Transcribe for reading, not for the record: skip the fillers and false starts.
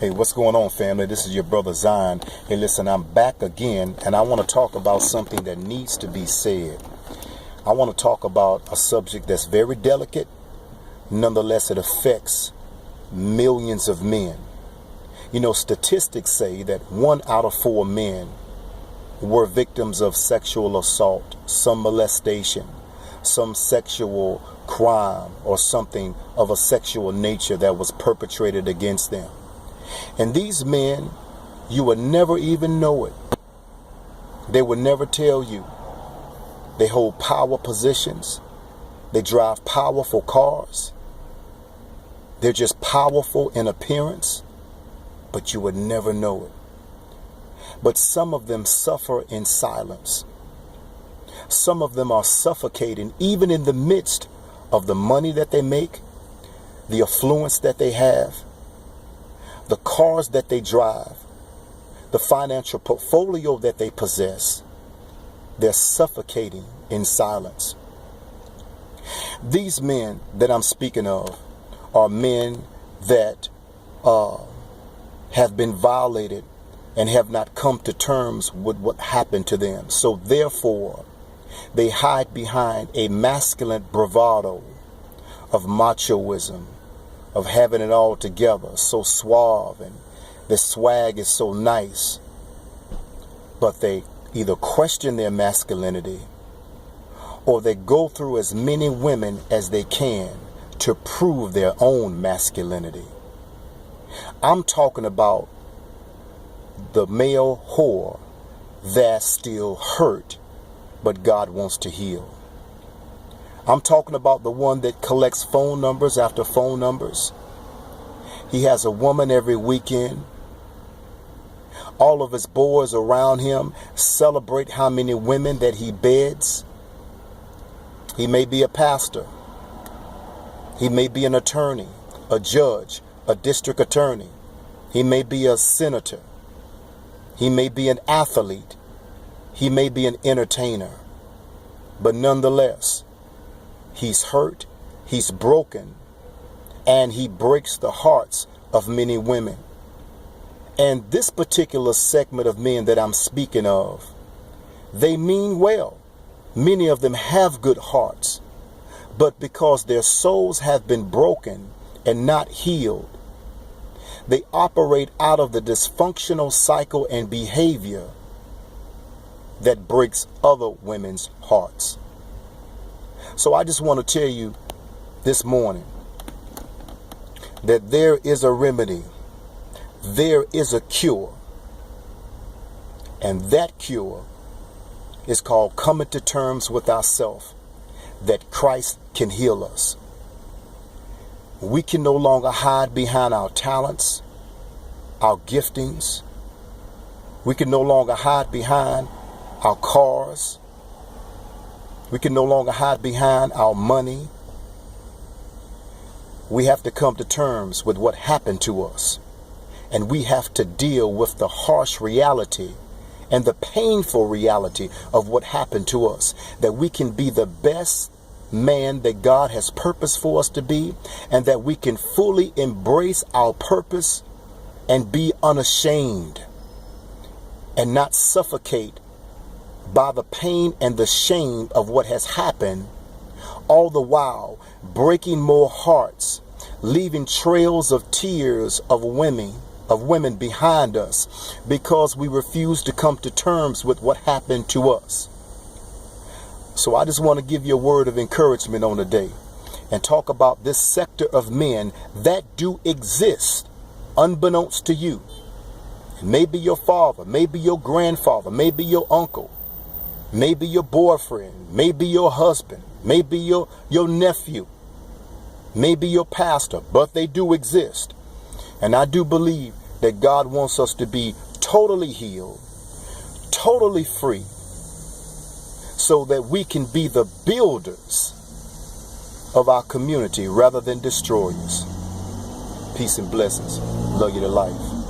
Hey, what's going on, family? This is your brother Zion. Hey, listen, I'm back again, and I want to talk about something that needs to be said. I want to talk about a subject that's very delicate. Nonetheless, it affects millions of men. You know, statistics say that 1 out of 4 men were victims of sexual assault, some molestation, some sexual crime, or something of a sexual nature that was perpetrated against them. And these men, you would never even know it. They would never tell you. They hold power positions. They drive powerful cars. They're just powerful in appearance, but you would never know it. But some of them suffer in silence. Some of them are suffocating even in the midst of the money that they make, the affluence that they have, the cars that they drive, the financial portfolio that they possess. They're suffocating in silence. These men that I'm speaking of are men that have been violated and have not come to terms with what happened to them. So therefore, they hide behind a masculine bravado of machoism, of having it all together, so suave, and the swag is so nice. But they either question their masculinity or they go through as many women as they can to prove their own masculinity. I'm talking about the male whore that's still hurt, but God wants to heal. I'm talking about the one that collects phone numbers after phone numbers. He has a woman every weekend. All of his boys around him celebrate how many women that he beds. He may be a pastor. He may be an attorney, a judge, a district attorney. He may be a senator. He may be an athlete. He may be an entertainer. But nonetheless, he's hurt, he's broken, and he breaks the hearts of many women. And this particular segment of men that I'm speaking of, they mean well. Many of them have good hearts, but because their souls have been broken and not healed, they operate out of the dysfunctional cycle and behavior that breaks other women's hearts. So I just want to tell you this morning that there is a remedy. There is a cure. And that cure is called coming to terms with ourselves, that Christ can heal us. We can no longer hide behind our talents, our giftings. We can no longer hide behind our cars. We can no longer hide behind our money. We have to come to terms with what happened to us. And we have to deal with the harsh reality and the painful reality of what happened to us, that we can be the best man that God has purposed for us to be, and that we can fully embrace our purpose and be unashamed and not suffocate by the pain and the shame of what has happened, all the while breaking more hearts, leaving trails of tears of women behind us because we refuse to come to terms with what happened to us. So I just want to give you a word of encouragement on the day and talk about this sector of men that do exist unbeknownst to you. Maybe your father, maybe your grandfather, maybe your uncle, maybe your boyfriend, maybe your husband, maybe your nephew, maybe your pastor, but they do exist. And I do believe that God wants us to be totally healed, totally free, so that we can be the builders of our community rather than destroyers. Peace and blessings. Love you to life.